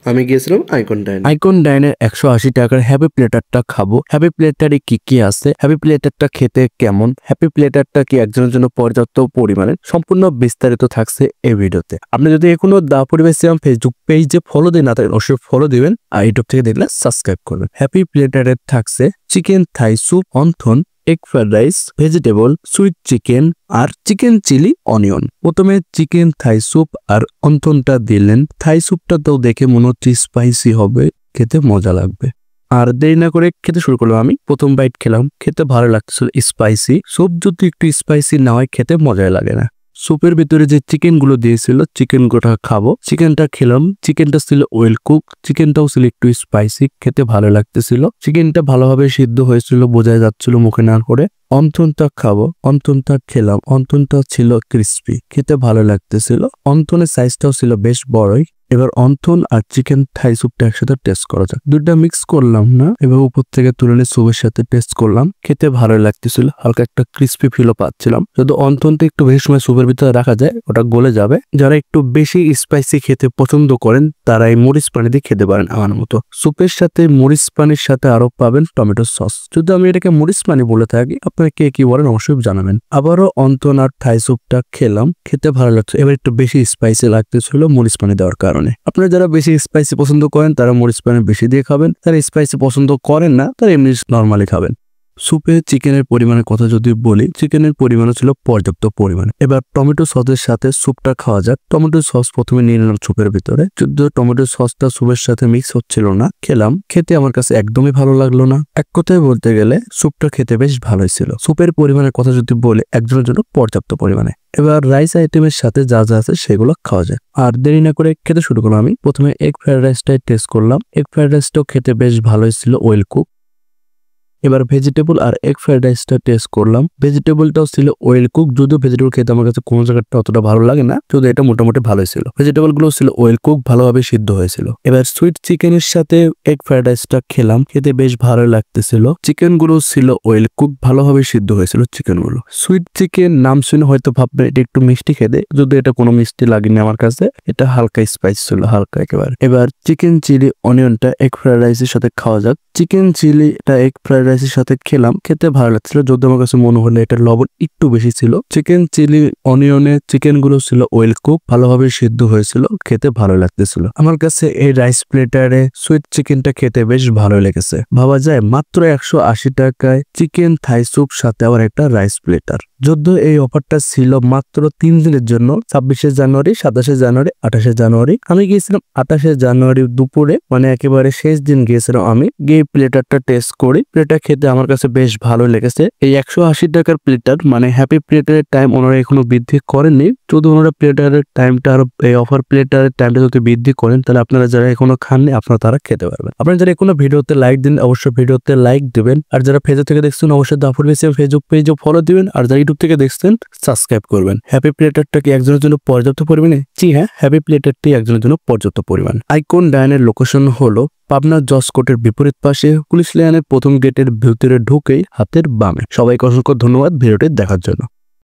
আমি গিয়েছিলাম আইকন ডাইনে। আইকন ডাইনের 180 টাকার হ্যাপি প্লেটারটা খাবো। হ্যাপি প্লেটারে কি কি আছে, হ্যাপি প্লেটারটা খেতে কেমন, হ্যাপি প্লেটারটা কি একজনের জন্য পর্যাপ্ত পরিমাণে, সম্পূর্ণ বিস্তারিত থাকছে এই ভিডিওতে। আপনি যদি এখনো দা পরিবেশ ফেসবুক পেজে ফলো দিয়ে না থাকেন অবশ্যই ফলো দিবেন, আর ইউটিউব থেকে দেখলে সাবস্ক্রাইব করবেন। হ্যাপি প্লেটারে থাকছে chicken Thai soup, wonton, egg fried rice, vegetable, sweet chicken আর চিকেন চিলি অনিয়ন। প্রথমে চিকেন থাই স্যুপ আর অন্থনটা দিলেন। থাই স্যুপটা তো দেখে মনে হচ্ছে স্পাইসি হবে, খেতে মজা লাগবে। আর দেরি না করে খেতে শুরু করলাম। আমি প্রথম বাইট খেলাম, খেতে ভালো লাগছিল, স্পাইসি। স্যুপ যদি একটু স্পাইসি না হয় খেতে মজাই লাগে না। স্যুপের ভিতরে যে চিকেন গুলো দিয়েছিল, চিকেন গোটা খাবো। চিকেনটা খেলাম, চিকেনটা ছিল ওয়েল কুক, চিকেনটাও ছিল একটু স্পাইসি, খেতে ভালো লাগতেছিল। চিকেনটা ভালোভাবে সিদ্ধ হয়েছিল, বোঝা যাচ্ছিল মুখে না করে। অন্থনটা খাবো, অন্থনটা খেলাম, অন্থনটা ছিল ক্রিস্পি, খেতে ভালো লাগতেছিল। অন্থনের সাইজটাও ছিল বেশ বড়ই। এবার অন্থন আর চিকেন থাই স্যুপটা একসাথে টেস্ট করা যাক। দুইটা মিক্স করলাম না, এবার উপর থেকে তুলে নিয়ে স্যুপের সাথে টেস্ট করলাম, খেতে ভালো লাগতেছিল। হালকা একটা ক্রিস্পি ফিলও পাচ্ছিলাম। যদি অন্থনটা একটু বেশি সময় স্যুপের ভিতরে রাখা যায় ওটা গলে যাবে। যারা একটু বেশি স্পাইসি খেতে পছন্দ করেন তারা এই মরিচ পানি দিয়ে খেতে পারেন আমার মতো। স্যুপের সাথে মরিচ পানির সাথে আরো পাবেন টমেটো সস। যদি আমি এটাকে মরিচ পানি বলে থাকি, আপনারা কে কি বলেন অবশ্যই জানাবেন। আবারও অন্থন আর থাই স্যুপটা খেলাম, খেতে ভালো লাগছে। এবার একটু বেশি স্পাইসি লাগতেছিল মরিচ পানি দেওয়ার কারণে। আপনারা যারা বেশি স্পাইসি পছন্দ করেন তারা মরিচ পানি বেশি দিয়ে খাবেন, যারা স্পাইসি পছন্দ করেন না তারা এমনি নর্মালি খাবেন। স্যুপে চিকেনের পরিমাণের কথা যদি বলি, চিকেনের পরিমাণ ছিল পর্যাপ্ত পরিমাণে। এবার টমেটো সসের সাথে স্যুপটা খাওয়া যাক। টমেটো সস প্রথমে নিয়ে নিলাম স্যুপের ভিতরে। যদিও টমেটো সসটা স্যুপের সাথে মিক্স হচ্ছিল না, খেলাম, খেতে আমার কাছে একদমই ভালো লাগলো না। এক কথায় বলতে গেলে স্যুপটা খেতে বেশ ভালোই ছিল। স্যুপের পরিমাণের কথা যদি বলি, একজনের জন্য পর্যাপ্ত পরিমাণে। এবার রাইস আইটেমের সাথে যা যা আছে সেগুলো খাওয়া যায়। আর দেরি না করে খেতে শুরু করলাম। আমি প্রথমে এগ ফ্রাইড রাইসটাই টেস্ট করলাম। এগ ফ্রাইড রাইসটাও খেতে বেশ ভালোই ছিল, ওয়েল কুক। এবার ভেজিটেবল আর এগ ফ্রাইড রাইসটা টেস্ট করলাম। ভেজিটেবলটাও ছিল ওয়েল কুক, যদিও ভেজিটেবল খেতে আমার কাছে কোনো জায়গাটা অতটা ভালো লাগে না, যদিও এটা মোটামুটি ভালোই ছিল। ভেজিটেবল গুলো ছিল ওয়েল কুক, ভালোভাবে সিদ্ধ হয়েছিল। এবার সুইট চিকেনের সাথে এগ ফ্রাইড রাইসটা খেলাম, খেতে বেশ ভালো লাগতেছিল। চিকেন গুলো ছিল ওয়েল কুক, ভালোভাবে সিদ্ধ হয়েছিল চিকেন গুলো। সুইট চিকেন নাম শুনে হয়তো ভাববেন এটা একটু মিষ্টি খেতে, যদিও এটা কোনো মিষ্টি লাগেনি আমার কাছে, এটা হালকা স্পাইস ছিল, হালকা একেবারে। এবার চিকেন চিলি অনিয়নটা এগ ফ্রাইড রাইসের সাথে খাওয়া যাক। চিকেন চিলিটা এগ ফ্রাইড রাইসের সাথে খেলাম, খেতে ভালো লাগছিল, যদি আমার কাছে মনে হলো এটা লবণ একটু বেশি ছিল। চিকেন চিলি অনিয়নে চিকেন গুলো ছিল ওয়েল কুক, ভালোভাবে সিদ্ধ হয়েছিল, খেতে ভালো লাগতেছিল। আমার কাছে এই রাইস প্লেটারে সুইট চিকেনটা খেতে বেশ ভালো লেগেছে। ভাবা যায় মাত্র 180 টাকায় চিকেন থাই স্যুপ সাথে আবার একটা রাইস প্লেটার। যদিও এই অফারটা ছিল মাত্র 3 দিনের জন্য, 26শে জানুয়ারি, 27শে জানুয়ারি, 28শে জানুয়ারি। আমি গিয়েছিলাম 28শে জানুয়ারি দুপুরে, মানে একেবারে শেষ দিন গিয়েছিলাম। আমি গিয়ে প্লেটারটা টেস্ট করি, প্লেটার খেতে আমার কাছে বেশ ভালো লেগেছে। এই 180 টাকার প্লেটার মানে হ্যাপি প্লেটারের টাইম ওনারা এখনো বৃদ্ধি করেননি। যদি ওনারা প্লেটারের টাইমটা আর এই অফার প্লেটারের টাইমটা যদি বৃদ্ধি করেন তাহলে আপনারা যারা এখনো খাননি আপনারা তারা খেতে পারবেন। আপনারা যারা এখনো ভিডিওতে লাইক দিন অবশ্যই ভিডিওতে লাইক দিবেন, আর যারা ফেসবুক থেকে দেখছেন অবশ্যই দা পরিবেশ ফেসবুক পেজও ফলো দিবেন, আর যারা ইউটিউব থেকে দেখছেন সাবস্ক্রাইব করবেন। হ্যাপি প্লেটারটা কি একজনের জন্য পর্যাপ্ত পরিমাণে? জি হ্যাঁ, হ্যাপি প্লেটারটি একজনের জন্য পর্যাপ্ত পরিমাণ। আইকন ডাইনের লোকেশন হলো পাবনা জজ কোর্টের বিপরীত পাশে, পুলিশ লাইনের প্রথম গেটের ভিতরে ঢুকেই হাতের বামে। সবাইকে অসংখ্য ধন্যবাদ ভিডিওটি দেখার জন্য।